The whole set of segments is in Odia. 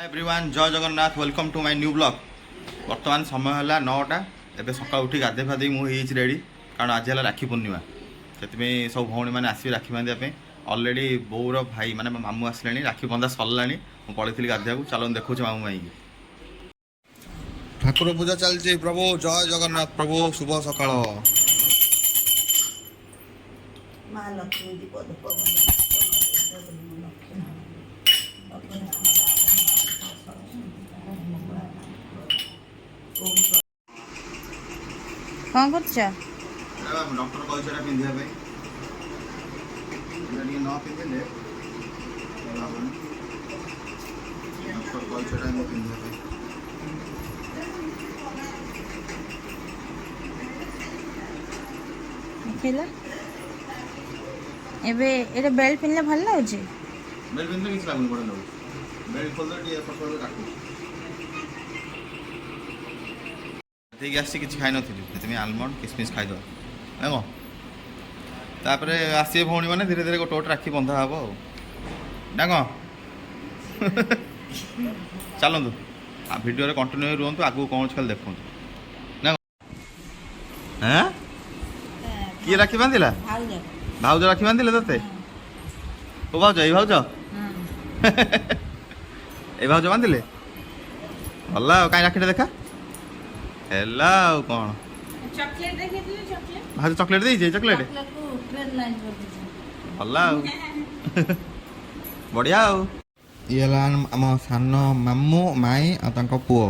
एवरीवन जय Jagannath welcome to my new blog. बर्तमान समय है 9टा एवं सका उठी गाधे फाधे मुझे रेडी कारण आज है राखी पूर्णिमा से सब भौणी मैंने आसवे राखी बांधिया अलरेडी बोर भाई माने मामू आसले राखी बंधा सरला मुझे पलि गाधिया चलो देखुच मामू माई ठाकुर पूजा चलती। प्रभु जय जगन्नाथ प्रभु शुभ सकाळ। कौन करछ डॉक्टर कहछरा पिंधिया पे न पिंधिले डॉक्टर कहछरा न पिंधिया पे खेला एबे एरे बेल्ट पिनले भल लाउची। बेल्ट पिनले किछ लागुन पड़े लो बेल्ट खोल दे पकड़ काटू ठीक आसी किछ खाइ नथिलु तुम आलमंड किसमिस खाइ दो देखो तापरे आसी भौणी माने धीरे धीरे गोटे गोटे राखी बंधा हबो ना कौन चलतु आ वीडियो रे कंटिन्यू रुहतु आगु कौन खेल देखु ना हैं किए राखी बांधिला भाउज राखी बांधिले तते ओ भाउज ए भाउज ए भाउज बांधिले भला काई राखीटा देखा हेला कौन चॉकलेट देखिथिले चॉकलेट भाज चॉकलेट देई चॉकलेट को ट्रेन लाइन कर दीजिए भला बढ़िया ये आम सान मामू माई आ तांको पुओ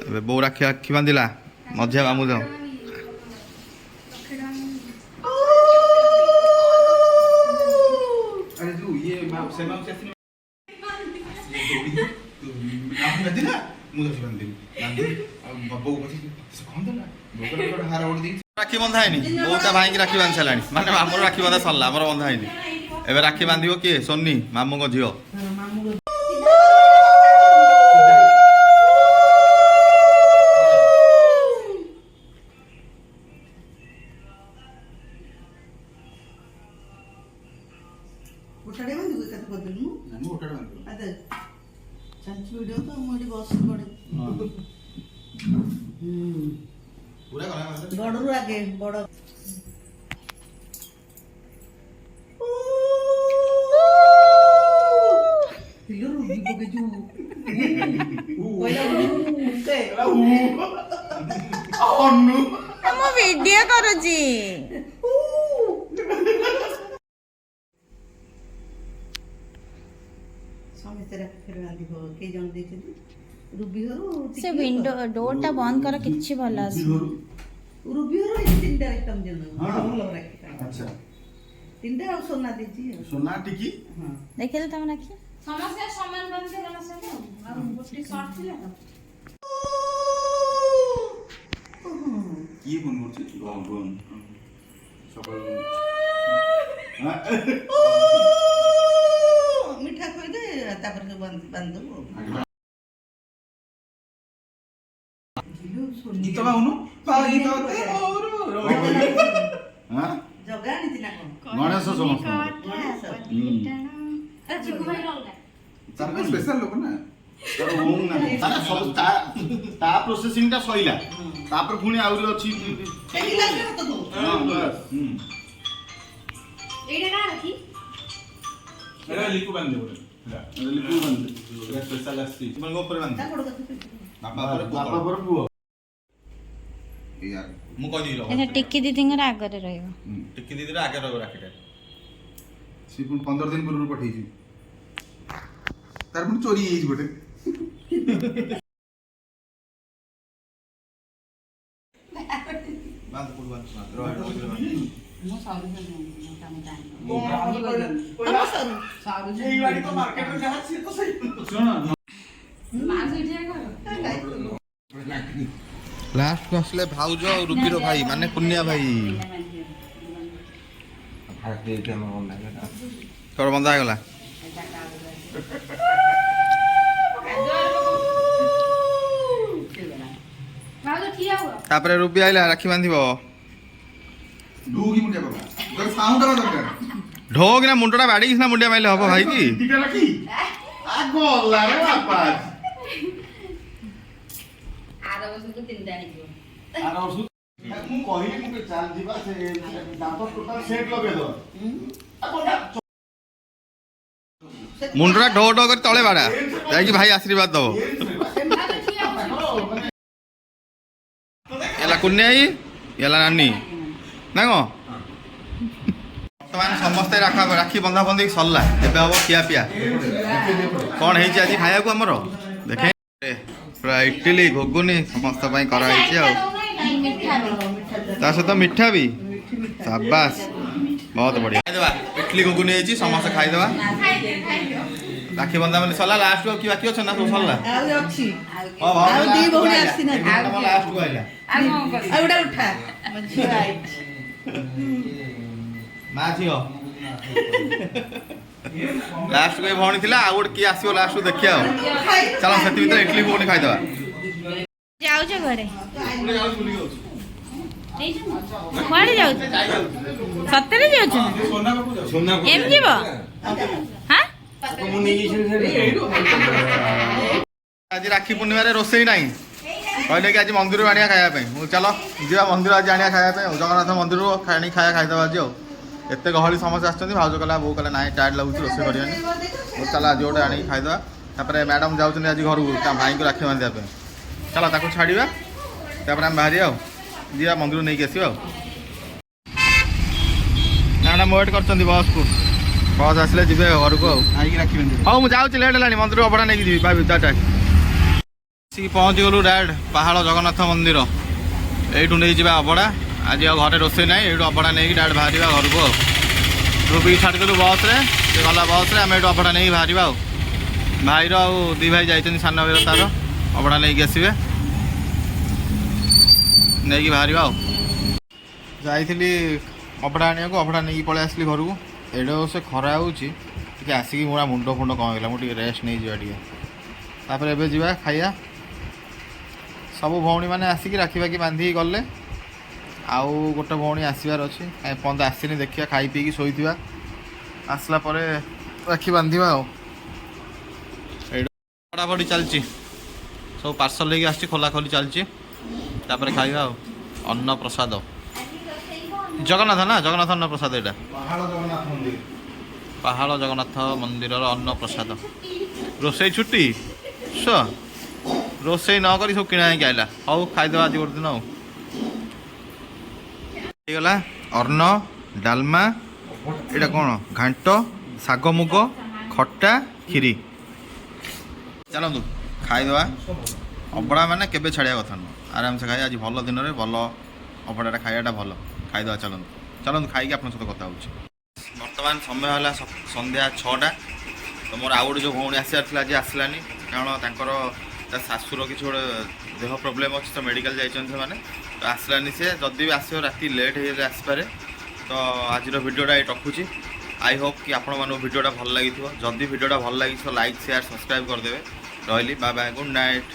ए बो राखी राखी बांधिला मझिया मामू दो अरे तू ये से बांधी ना मुझे बांधी बब्बू को कौन देला बोकर हार ओड दी राखी बंधा है बहुता भाई की राखी बांध सालानी माने मामू राखी बंधा सरला हमर बंधा है एबे राखी बांधिबो के सोनी मामू को झियो उठाड़े बंद हुए कत बदलनु नामू उठाड़ बांधिबो अदे चंच वीडियो तो मोडी बस पड़े पूरा गला बड़रू आगे बड़ हिलो रुबी को जो पहिला के अन्नु हम वीडियो करूची समित रख बांधी हो के जन देते रुबी हो से विंडो डोर टा बंद कर किछि भला रुबी हो तीन डायरेक्ट जन भलो रखी अच्छा तीनटा और सोना दीजिए सोना टिकी हां देखले तम राखी समस्या समान बन के गला से और गोटी शॉर्ट थिले ना কি ফোন করছিস বোন সকাল মিঠা কই দে তারপরে বান্ধ গীত গাউনো পাই তোতে মোর হ্যাঁ জগানি দিনা কোন গণেশ সমস্ত अरे चिकू भाई रोल তার স্পেশাল লোক না তার ওম না তার সব তা প্রসেসিং টা সইলা তারপর পুনি আউরি ଅଛି এই লাগে তো তো হ্যাঁ বাস एडा का रखी এরা লিকু বান্ধে বলে লিপু বন্ধ এরা স্পেশাল আসছে তোমার গোপরে বন্ধ তা বড় কথা বাপা পর পুଅ यार मु कह दिलो एटा टिक्की दीदींगर आगरे रहइबो टिक्की दीदी रे आगे रहो राखीटा सी पुन 15 दिन पूर्व पठेई तार पुन चोरी हेई गोटे बांध पुल बांध मो सारू से मोटा सारू এই গাড়ি তো মার্কেটে যাচ্ছে তো সही শোনো मास इठिया कर लास्ट को असले भाउज और रुबीर भाई माने पुण्या भाई तोर बंदा गला भाग ठिया हुआ तापरे रुबी आइला राखी बांधिबो ढू की मुंडिया बाबा दर साउंड आवा दरकार ଢୋ କିନା ମୁଣ୍ଡଟା ବାଡିକି ସିନା ମୁଣ୍ଡିଆ ମାଇଲେ ହବ ଭାଇ କି ଆର ବର୍ଷକୁ 3ଟା ଆଣିଯିବ। ମୁଁ କହିଲି ମୁଁ ଚାଲ ଯିବା ସେ ଦାନ୍ତ ଟୋଟାଲ ସେଟ୍ ଲଗେଇଦବା ମୁଣ୍ଡଟା ଢୋ ଢୋ କରି ତଳେ ବାଡା ଯାଇକି ଭାଇ ଆଶୀର୍ବାଦ ଦବ ଏଲା କୁନି ଆଇ ଏଲା ନାନୀ ନା କଣ ବର୍ତ୍ତମାନ ସମସ୍ତେ ରାକ୍ଷୀ ବନ୍ଧା ବନ୍ଧି ସରିଲା ଏବେ ହବ ଖିଆ ପିଆ କଣ ହେଇଛି ଆଜି ଖାଇବାକୁ ଆମର ଦେଖେ ପୁରା ଇଟିଲି ଘୁଗୁନି ସମସ୍ତ ପାଇଁ କରାହେଇଛି ଆଉ ତା ସହିତ ମିଠା ବି ସାବାସ ବହୁତ ବଢିଆ ଖାଇଦେବା ଇଟଲି ଘୁଗୁନି ହେଇଛି ସମସ୍ତେ ଖାଇଦେବା ରାକ୍ଷୀ ବନ୍ଧା ବନ୍ଧି ସରିଲା ଲାଷ୍ଟ କି ବାକି ଅଛ ନା ସବୁ ସରିଲା ଆଉ ଅଛି ଆଉ ଦି ଭଉଣୀ ଆସିନାହାନ୍ତି ଲାଷ୍ଟ କୁ ଆଇଲା ଆଉ କଣ କରିବି? ଆଉ ଗୋଟେ ଉଠା ମୋ ଝିଅ ଆଇଛି ମା ଝିଅ ଲାଷ୍ଟ କୁ ଭଉଣୀ ଥିଲା ଆଉ ଗୋଟେ କିଏ ଆସିବ ଲାଷ୍ଟ କୁ ଦେଖିବା ଆଉ ଚାଲ ସେଠି ଭିତରେ ଇଟଲି ଘୁଗୁନି ଖାଇଦେବା ଯାଉଛ ଘରେ କୁଆଡେ ଯାଉଛ ସତରେ ଯାଉଛ ଏମିତି ଯିବ ହାଁ ଆଜି ରାକ୍ଷୀ ପୂର୍ଣ୍ଣିମାରେ ରୋଷେଇ ନାହିଁ କହିଲେ କି ଆଜି ମନ୍ଦିରରୁ ଆଣିବା ଖାଇବା ପାଇଁ ମୁଁ ଚାଲ ଯିବା ମନ୍ଦିର ଆଜି ଆଣିବା ଖାଇବା ପାଇଁ ଆଉ ଜଗନ୍ନାଥ ମନ୍ଦିରରୁ ଆଣିକି ଖାଇଦେବା ଆଜି ଆଉ ଏତେ ଗହଳି ସମସ୍ତେ ଆସିଛନ୍ତି ଭାଉଜ କହିଲା ବୋଉ କହିଲା ନାଇଁ ଟାୟାର୍ଡ ଲାଗୁଛି ରୋଷେଇ କରିବାନି ଚାଲ ଆଜି ଗୋଟେ ଆଣିକି ଖାଇଦେବା ତାପରେ ମ୍ୟାଡ଼ାମ୍ ଯାଉଛନ୍ତି ଆଜି ଘରକୁ ତା ଭାଇଙ୍କୁ ରାକ୍ଷୀ ବାନ୍ଧିବା ପାଇଁ ଚାଲ ତାକୁ ଛାଡ଼ିବା ତାପରେ ଆମେ ବାହାରିବା ଆଉ ଯିବା ମନ୍ଦିରରୁ ନେଇକି ଆସିବା ଆଉ ମ୍ୟାଡ଼ାମ୍ ୱେଟ୍ କରିଛନ୍ତି ବସ୍କୁ ବସ୍ ଆସିଲେ ଯିବେ ଘରକୁ ଆଉ ହଉ ମୁଁ ଯାଉଛି ଲେଟ୍ ହେଲାଣି ମନ୍ଦିରରୁ ଅଭଡ଼ା ନେଇକି ଯିବି ଭାବି ଟାଟା ଆସିକି ପହଞ୍ଚିଗଲୁ ଡାଇରେକ୍ଟ ପାହାଳ ଜଗନ୍ନାଥ ମନ୍ଦିର ଏଇଠୁ ନେଇଯିବା ଅଭଡ଼ା ଆଜି ଆଉ ଘରେ ରୋଷେଇ ନାହିଁ ଏଇଠୁ ଅଭଡ଼ା ନେଇକି ଡାଇରେକ୍ଟ ବାହାରିବା ଘରକୁ ଆଉ ରୁବିକି ଛାଡ଼ିଦେଲୁ ବସ୍ରେ ସେ ଗଲା ବସ୍ରେ ଆମେ ଏଇଠୁ ଅଭଡ଼ା ନେଇକି ବାହାରିବା ଆଉ ଭାଇର ଆଉ ଦୁଇ ଭାଇ ଯାଇଛନ୍ତି ସାନ ଭାଇର ତାର ଅଭଡ଼ା ନେଇକି ଆସିବେ ନେଇକି ବାହାରିବା ଆଉ ଯାଇଥିଲି ଅଭଡ଼ା ଆଣିବାକୁ ଅଭଡ଼ା ନେଇକି ପଳେଇ ଆସିଲି ଘରକୁ ଏଇଟା ସେ ଖରା ହେଉଛି ଟିକେ ଆସିକି ମୋ ମୁଣ୍ଡ ଫୁଣ୍ଡ କ'ଣ ହେଇଗଲା ମୁଁ ଟିକେ ରେଷ୍ଟ ନେଇଯିବା ଟିକେ ତାପରେ ଏବେ ଯିବା ଖାଇବା ସବୁ ଭଉଣୀମାନେ ଆସିକି ରାକ୍ଷୀ ବାକ୍ଷୀ ବାନ୍ଧିକି ଗଲେ ଆଉ ଗୋଟେ ଭଉଣୀ ଆସିବାର ଅଛି ଏପର୍ଯ୍ୟନ୍ତ ଆସିନି ଦେଖିବା ଖାଇ ପିଇକି ଶୋଇଥିବା ଆସିଲା ପରେ ରାକ୍ଷୀ ବାନ୍ଧିବା ଆଉ ଏଇଟା ପଢ଼ାପଢ଼ି ଚାଲିଛି ସବୁ ପାର୍ସଲ୍ ହେଇକି ଆସିଛି ଖୋଲାଖୋଲି ଚାଲିଛି ତାପରେ ଖାଇବା ଆଉ ଅନ୍ନ ପ୍ରସାଦ ଜଗନ୍ନାଥ ନା ଜଗନ୍ନାଥ ଅନ୍ନ ପ୍ରସାଦ ଏଇଟା ପାହାଳ ଜଗନ୍ନାଥ ମନ୍ଦିରର ଅନ୍ନ ପ୍ରସାଦ ରୋଷେଇ ଛୁଟି ରୋଷେଇ ନ କରି ସବୁ କିଣା ହେଇକି ଆଇଲା ହଉ ଖାଇଦେବା ଆଜି ଗୋଟେ ଦିନ ଆଉ ହେଇଗଲା ଅନ୍ନ ଡାଲମା ଏଇଟା କ'ଣ ଘାଣ୍ଟ ଶାଗ ମୁଗ ଖଟା କ୍ଷୀରି ଚାଲନ୍ତୁ ଖାଇଦେବା ଅବଢ଼ା ମାନେ କେବେ ଛାଡ଼ିବା କଥା ନୁହଁ ଆରାମସେ ଖାଇବା ଆଜି ଭଲ ଦିନରେ ଭଲ ଅବଢ଼ାଟା ଖାଇବାଟା ଭଲ ଖାଇଦେବା ଚାଲନ୍ତୁ ଖାଇକି ଆପଣଙ୍କ ସହିତ କଥା ହେଉଛି ବର୍ତ୍ତମାନ ସମୟ ହେଲା ସନ୍ଧ୍ୟା 6ଟା ତ ମୋର ଆଉ ଗୋଟେ ଯେଉଁ ଭଉଣୀ ଆସିବାର ଥିଲା ଆଜି ଆସିଲାନି କାରଣ ତାଙ୍କର ତା ଶାଶୁର କିଛି ଗୋଟେ ଦେହ ପ୍ରୋବ୍ଲେମ୍ ଅଛି ତ ମେଡ଼ିକାଲ ଯାଇଛନ୍ତି ସେମାନେ ତ ଆସିଲାନି ସେ ଯଦି ବି ଆସିବ ରାତି ଲେଟ୍ ହେଇଗଲେ ଆସିପାରେ ତ ଆଜିର ଭିଡ଼ିଓଟା ଏଇଠି ରଖୁଛି ଆଇ ହୋପ୍ କି ଆପଣମାନଙ୍କୁ ଭିଡ଼ିଓଟା ଭଲ ଲାଗିଥିବ ଯଦି ଭିଡ଼ିଓଟା ଭଲ ଲାଗିଥିବ ଲାଇକ୍ ସେୟାର ସବସ୍କ୍ରାଇବ୍ କରିଦେବେ ରହିଲି ବାଏ ବାଏ ଗୁଡ୍ ନାଇଟ୍।